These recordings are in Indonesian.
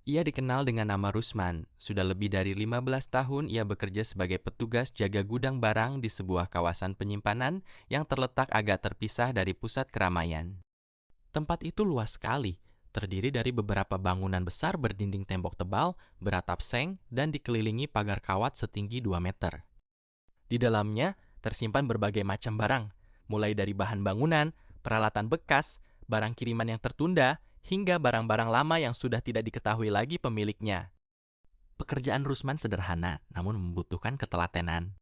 Ia dikenal dengan nama Rusman. Sudah lebih dari 15 tahun ia bekerja sebagai petugas jaga gudang barang di sebuah kawasan penyimpanan yang terletak agak terpisah dari pusat keramaian. Tempat itu luas sekali, terdiri dari beberapa bangunan besar berdinding tembok tebal, beratap seng, dan dikelilingi pagar kawat setinggi 2 meter. Di dalamnya tersimpan berbagai macam barang, mulai dari bahan bangunan, peralatan bekas, barang kiriman yang tertunda, hingga barang-barang lama yang sudah tidak diketahui lagi pemiliknya. Pekerjaan Rusman sederhana, namun membutuhkan ketelatenan.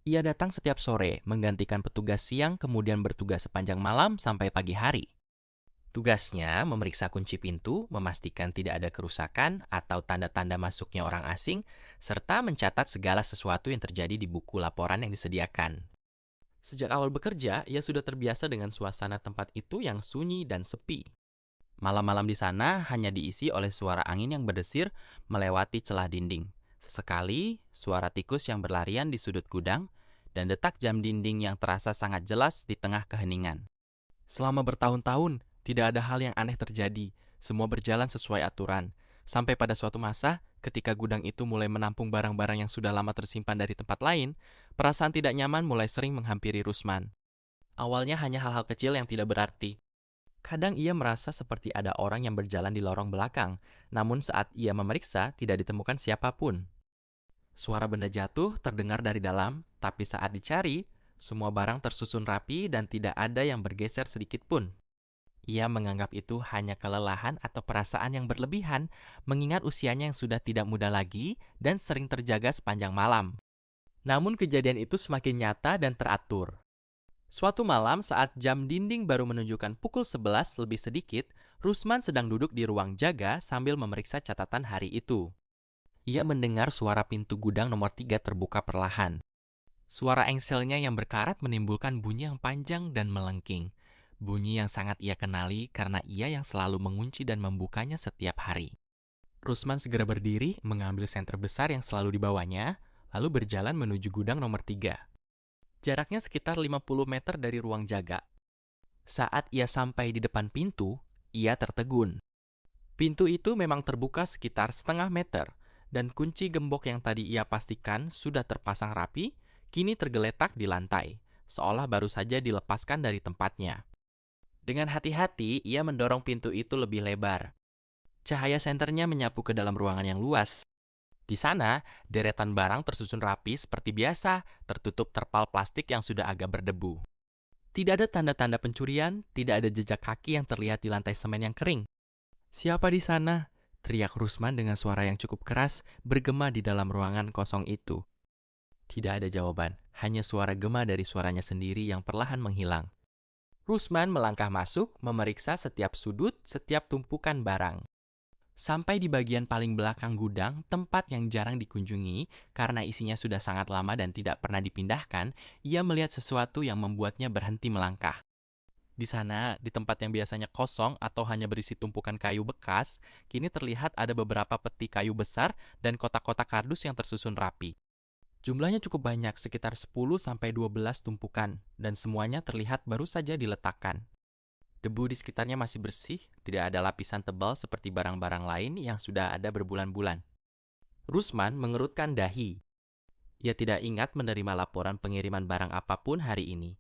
Ia datang setiap sore, menggantikan petugas siang, kemudian bertugas sepanjang malam sampai pagi hari. Tugasnya memeriksa kunci pintu, memastikan tidak ada kerusakan atau tanda-tanda masuknya orang asing, serta mencatat segala sesuatu yang terjadi di buku laporan yang disediakan. Sejak awal bekerja, ia sudah terbiasa dengan suasana tempat itu yang sunyi dan sepi. Malam-malam di sana hanya diisi oleh suara angin yang berdesir melewati celah dinding. Sesekali, suara tikus yang berlarian di sudut gudang, dan detak jam dinding yang terasa sangat jelas di tengah keheningan. Selama bertahun-tahun, tidak ada hal yang aneh terjadi. Semua berjalan sesuai aturan. Sampai pada suatu masa, ketika gudang itu mulai menampung barang-barang yang sudah lama tersimpan dari tempat lain, perasaan tidak nyaman mulai sering menghampiri Rusman. Awalnya hanya hal-hal kecil yang tidak berarti. Kadang ia merasa seperti ada orang yang berjalan di lorong belakang, namun saat ia memeriksa tidak ditemukan siapapun. Suara benda jatuh terdengar dari dalam, tapi saat dicari, semua barang tersusun rapi dan tidak ada yang bergeser sedikit pun. Ia menganggap itu hanya kelelahan atau perasaan yang berlebihan, mengingat usianya yang sudah tidak muda lagi dan sering terjaga sepanjang malam. Namun kejadian itu semakin nyata dan teratur. Suatu malam saat jam dinding baru menunjukkan pukul 11 lebih sedikit, Rusman sedang duduk di ruang jaga sambil memeriksa catatan hari itu. Ia mendengar suara pintu gudang nomor 3 terbuka perlahan. Suara engselnya yang berkarat menimbulkan bunyi yang panjang dan melengking. Bunyi yang sangat ia kenali karena ia yang selalu mengunci dan membukanya setiap hari. Rusman segera berdiri, mengambil senter besar yang selalu dibawanya, lalu berjalan menuju gudang nomor 3. Jaraknya sekitar 50 meter dari ruang jaga. Saat ia sampai di depan pintu, ia tertegun. Pintu itu memang terbuka sekitar setengah meter, dan kunci gembok yang tadi ia pastikan sudah terpasang rapi, kini tergeletak di lantai, seolah baru saja dilepaskan dari tempatnya. Dengan hati-hati, ia mendorong pintu itu lebih lebar. Cahaya senternya menyapu ke dalam ruangan yang luas. Di sana, deretan barang tersusun rapi seperti biasa, tertutup terpal plastik yang sudah agak berdebu. Tidak ada tanda-tanda pencurian, tidak ada jejak kaki yang terlihat di lantai semen yang kering. "Siapa di sana?" teriak Rusman dengan suara yang cukup keras, bergema di dalam ruangan kosong itu. Tidak ada jawaban, hanya suara gema dari suaranya sendiri yang perlahan menghilang. Rusman melangkah masuk, memeriksa setiap sudut, setiap tumpukan barang. Sampai di bagian paling belakang gudang, tempat yang jarang dikunjungi karena isinya sudah sangat lama dan tidak pernah dipindahkan, ia melihat sesuatu yang membuatnya berhenti melangkah. Di sana, di tempat yang biasanya kosong atau hanya berisi tumpukan kayu bekas, kini terlihat ada beberapa peti kayu besar dan kotak-kotak kardus yang tersusun rapi. Jumlahnya cukup banyak, sekitar 10-12 tumpukan, dan semuanya terlihat baru saja diletakkan. Debu di sekitarnya masih bersih, tidak ada lapisan tebal seperti barang-barang lain yang sudah ada berbulan-bulan. Rusman mengerutkan dahi. Ia tidak ingat menerima laporan pengiriman barang apapun hari ini.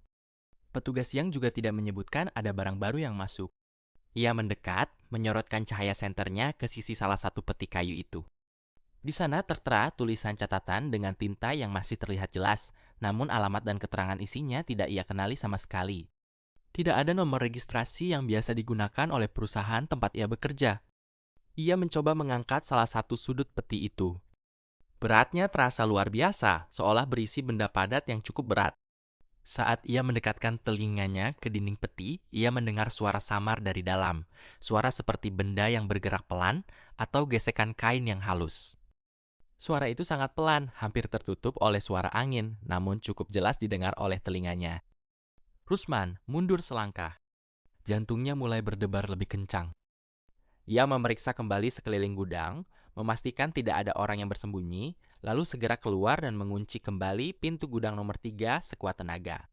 Petugas siang juga tidak menyebutkan ada barang baru yang masuk. Ia mendekat, menyorotkan cahaya senternya ke sisi salah satu peti kayu itu. Di sana tertera tulisan catatan dengan tinta yang masih terlihat jelas, namun alamat dan keterangan isinya tidak ia kenali sama sekali. Tidak ada nomor registrasi yang biasa digunakan oleh perusahaan tempat ia bekerja. Ia mencoba mengangkat salah satu sudut peti itu. Beratnya terasa luar biasa, seolah berisi benda padat yang cukup berat. Saat ia mendekatkan telinganya ke dinding peti, ia mendengar suara samar dari dalam. Suara seperti benda yang bergerak pelan atau gesekan kain yang halus. Suara itu sangat pelan, hampir tertutup oleh suara angin, namun cukup jelas didengar oleh telinganya. Rusman mundur selangkah. Jantungnya mulai berdebar lebih kencang. Ia memeriksa kembali sekeliling gudang, memastikan tidak ada orang yang bersembunyi, lalu segera keluar dan mengunci kembali pintu gudang nomor 3 sekuat tenaga.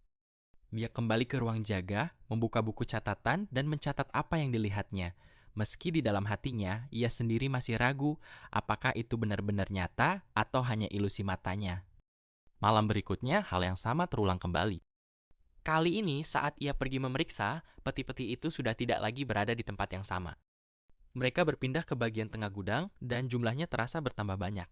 Dia kembali ke ruang jaga, membuka buku catatan dan mencatat apa yang dilihatnya. Meski di dalam hatinya, ia sendiri masih ragu apakah itu benar-benar nyata atau hanya ilusi matanya. Malam berikutnya, hal yang sama terulang kembali. Kali ini, saat ia pergi memeriksa, peti-peti itu sudah tidak lagi berada di tempat yang sama. Mereka berpindah ke bagian tengah gudang dan jumlahnya terasa bertambah banyak.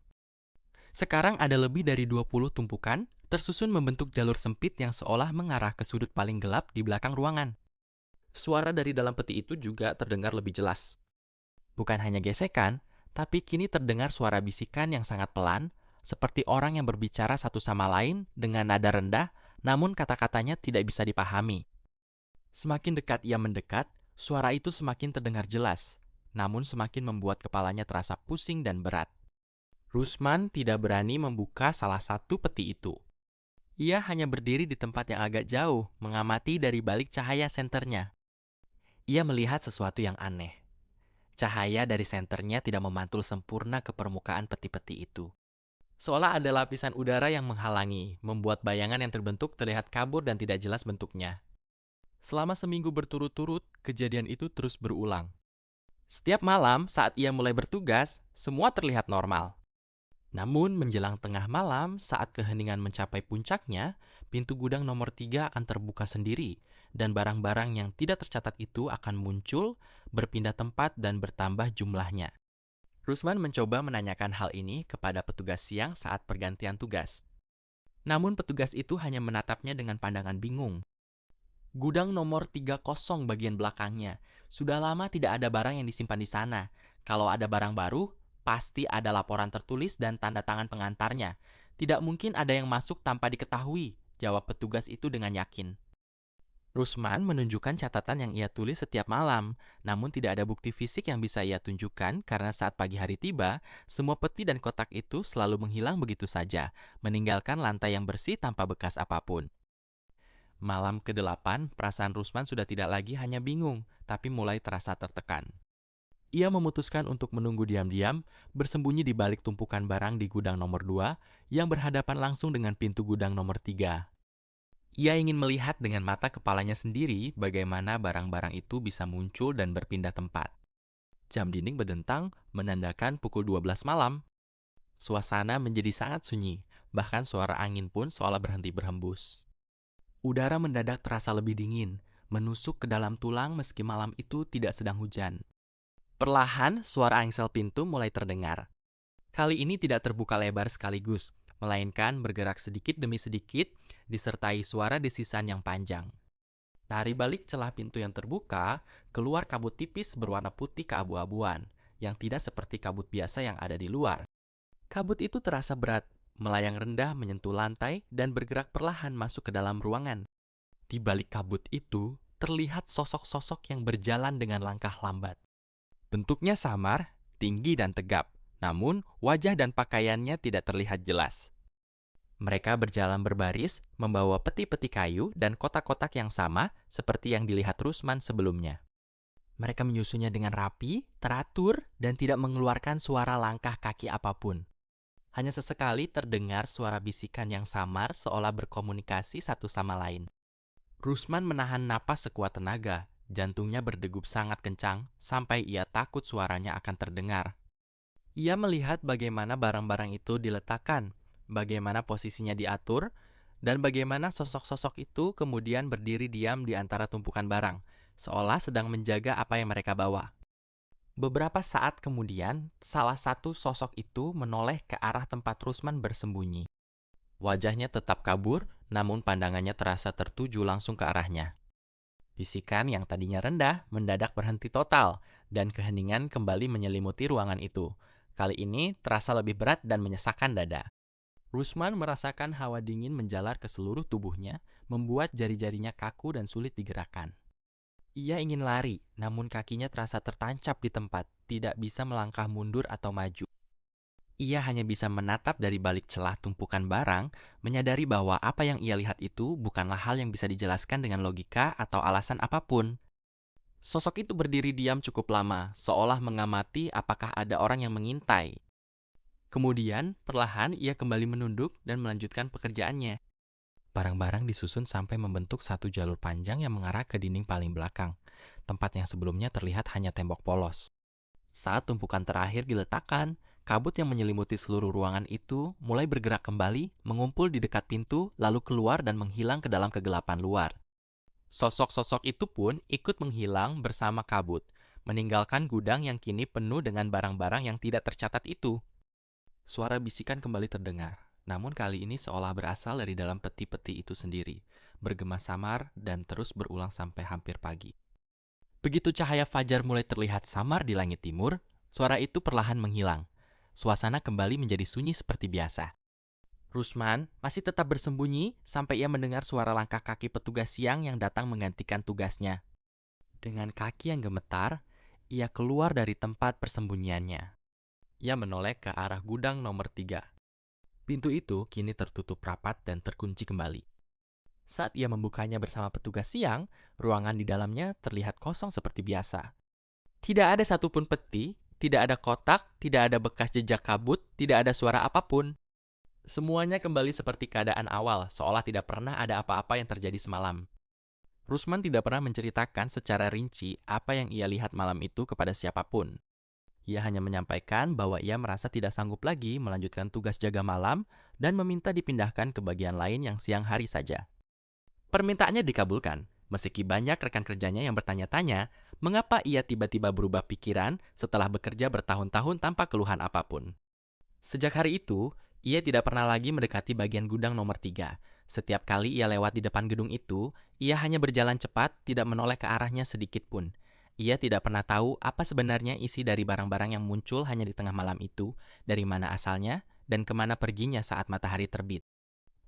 Sekarang ada lebih dari 20 tumpukan, tersusun membentuk jalur sempit yang seolah mengarah ke sudut paling gelap di belakang ruangan. Suara dari dalam peti itu juga terdengar lebih jelas. Bukan hanya gesekan, tapi kini terdengar suara bisikan yang sangat pelan, seperti orang yang berbicara satu sama lain dengan nada rendah, namun kata-katanya tidak bisa dipahami. Semakin dekat ia mendekat, suara itu semakin terdengar jelas, namun semakin membuat kepalanya terasa pusing dan berat. Rusman tidak berani membuka salah satu peti itu. Ia hanya berdiri di tempat yang agak jauh, mengamati dari balik cahaya senternya. Ia melihat sesuatu yang aneh. Cahaya dari senternya tidak memantul sempurna ke permukaan peti-peti itu. Seolah ada lapisan udara yang menghalangi, membuat bayangan yang terbentuk terlihat kabur dan tidak jelas bentuknya. Selama seminggu berturut-turut, kejadian itu terus berulang. Setiap malam saat ia mulai bertugas, semua terlihat normal. Namun menjelang tengah malam, saat keheningan mencapai puncaknya, pintu gudang nomor 3 akan terbuka sendiri, dan barang-barang yang tidak tercatat itu akan muncul, berpindah tempat dan bertambah jumlahnya. Rusman mencoba menanyakan hal ini kepada petugas siang saat pergantian tugas. Namun petugas itu hanya menatapnya dengan pandangan bingung. Gudang nomor 30 bagian belakangnya. Sudah lama tidak ada barang yang disimpan di sana. Kalau ada barang baru, pasti ada laporan tertulis dan tanda tangan pengantarnya. Tidak mungkin ada yang masuk tanpa diketahui, jawab petugas itu dengan yakin. Rusman menunjukkan catatan yang ia tulis setiap malam, namun tidak ada bukti fisik yang bisa ia tunjukkan karena saat pagi hari tiba, semua peti dan kotak itu selalu menghilang begitu saja, meninggalkan lantai yang bersih tanpa bekas apapun. Malam ke-8, perasaan Rusman sudah tidak lagi hanya bingung, tapi mulai terasa tertekan. Ia memutuskan untuk menunggu diam-diam, bersembunyi di balik tumpukan barang di gudang nomor 2, yang berhadapan langsung dengan pintu gudang nomor 3. Ia ingin melihat dengan mata kepalanya sendiri bagaimana barang-barang itu bisa muncul dan berpindah tempat. Jam dinding berdentang menandakan pukul 12 malam. Suasana menjadi sangat sunyi, bahkan suara angin pun seolah berhenti berhembus. Udara mendadak terasa lebih dingin, menusuk ke dalam tulang meski malam itu tidak sedang hujan. Perlahan, suara angsel pintu mulai terdengar. Kali ini tidak terbuka lebar sekaligus, melainkan bergerak sedikit demi sedikit, disertai suara desisan yang panjang. Dari balik celah pintu yang terbuka, keluar kabut tipis berwarna putih keabu-abuan, yang tidak seperti kabut biasa yang ada di luar. Kabut itu terasa berat, melayang rendah menyentuh lantai dan bergerak perlahan masuk ke dalam ruangan. Di balik kabut itu, terlihat sosok-sosok yang berjalan dengan langkah lambat. Bentuknya samar, tinggi dan tegap, namun wajah dan pakaiannya tidak terlihat jelas. Mereka berjalan berbaris, membawa peti-peti kayu dan kotak-kotak yang sama seperti yang dilihat Rusman sebelumnya. Mereka menyusunnya dengan rapi, teratur, dan tidak mengeluarkan suara langkah kaki apapun. Hanya sesekali terdengar suara bisikan yang samar seolah berkomunikasi satu sama lain. Rusman menahan napas sekuat tenaga, jantungnya berdegup sangat kencang sampai ia takut suaranya akan terdengar. Ia melihat bagaimana barang-barang itu diletakkan, bagaimana posisinya diatur, dan bagaimana sosok-sosok itu kemudian berdiri diam di antara tumpukan barang, seolah sedang menjaga apa yang mereka bawa. Beberapa saat kemudian, salah satu sosok itu menoleh ke arah tempat Rusman bersembunyi. Wajahnya tetap kabur, namun pandangannya terasa tertuju langsung ke arahnya. Bisikan yang tadinya rendah mendadak berhenti total, dan keheningan kembali menyelimuti ruangan itu. Kali ini terasa lebih berat dan menyesakkan dada. Rusman merasakan hawa dingin menjalar ke seluruh tubuhnya, membuat jari-jarinya kaku dan sulit digerakkan. Ia ingin lari, namun kakinya terasa tertancap di tempat, tidak bisa melangkah mundur atau maju. Ia hanya bisa menatap dari balik celah tumpukan barang, menyadari bahwa apa yang ia lihat itu bukanlah hal yang bisa dijelaskan dengan logika atau alasan apapun. Sosok itu berdiri diam cukup lama, seolah mengamati apakah ada orang yang mengintai. Kemudian, perlahan ia kembali menunduk dan melanjutkan pekerjaannya. Barang-barang disusun sampai membentuk satu jalur panjang yang mengarah ke dinding paling belakang, tempat yang sebelumnya terlihat hanya tembok polos. Saat tumpukan terakhir diletakkan, kabut yang menyelimuti seluruh ruangan itu mulai bergerak kembali, mengumpul di dekat pintu, lalu keluar dan menghilang ke dalam kegelapan luar. Sosok-sosok itu pun ikut menghilang bersama kabut, meninggalkan gudang yang kini penuh dengan barang-barang yang tidak tercatat itu. Suara bisikan kembali terdengar, namun kali ini seolah berasal dari dalam peti-peti itu sendiri, bergema samar dan terus berulang sampai hampir pagi. Begitu cahaya fajar mulai terlihat samar di langit timur, suara itu perlahan menghilang. Suasana kembali menjadi sunyi seperti biasa. Rusman masih tetap bersembunyi sampai ia mendengar suara langkah kaki petugas siang yang datang menggantikan tugasnya. Dengan kaki yang gemetar, ia keluar dari tempat persembunyiannya. Ia menoleh ke arah gudang nomor 3. Pintu itu kini tertutup rapat dan terkunci kembali. Saat ia membukanya bersama petugas siang, ruangan di dalamnya terlihat kosong seperti biasa. Tidak ada satupun peti, tidak ada kotak, tidak ada bekas jejak kabut, tidak ada suara apapun. Semuanya kembali seperti keadaan awal, seolah tidak pernah ada apa-apa yang terjadi semalam. Rusman tidak pernah menceritakan secara rinci apa yang ia lihat malam itu kepada siapapun. Ia hanya menyampaikan bahwa ia merasa tidak sanggup lagi melanjutkan tugas jaga malam dan meminta dipindahkan ke bagian lain yang siang hari saja. Permintaannya dikabulkan, meski banyak rekan kerjanya yang bertanya-tanya mengapa ia tiba-tiba berubah pikiran setelah bekerja bertahun-tahun tanpa keluhan apapun. Sejak hari itu, ia tidak pernah lagi mendekati bagian gudang nomor 3. Setiap kali ia lewat di depan gedung itu, ia hanya berjalan cepat, tidak menoleh ke arahnya sedikit pun. Ia tidak pernah tahu apa sebenarnya isi dari barang-barang yang muncul hanya di tengah malam itu, dari mana asalnya, dan kemana perginya saat matahari terbit.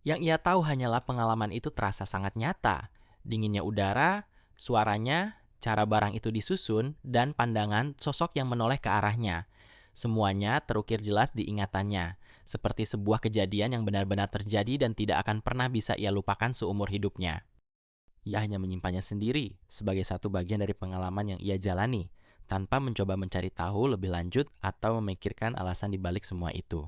Yang ia tahu hanyalah pengalaman itu terasa sangat nyata. Dinginnya udara, suaranya, cara barang itu disusun, dan pandangan sosok yang menoleh ke arahnya. Semuanya terukir jelas di ingatannya, seperti sebuah kejadian yang benar-benar terjadi dan tidak akan pernah bisa ia lupakan seumur hidupnya. Ia hanya menyimpannya sendiri sebagai satu bagian dari pengalaman yang ia jalani, tanpa mencoba mencari tahu lebih lanjut atau memikirkan alasan di balik semua itu.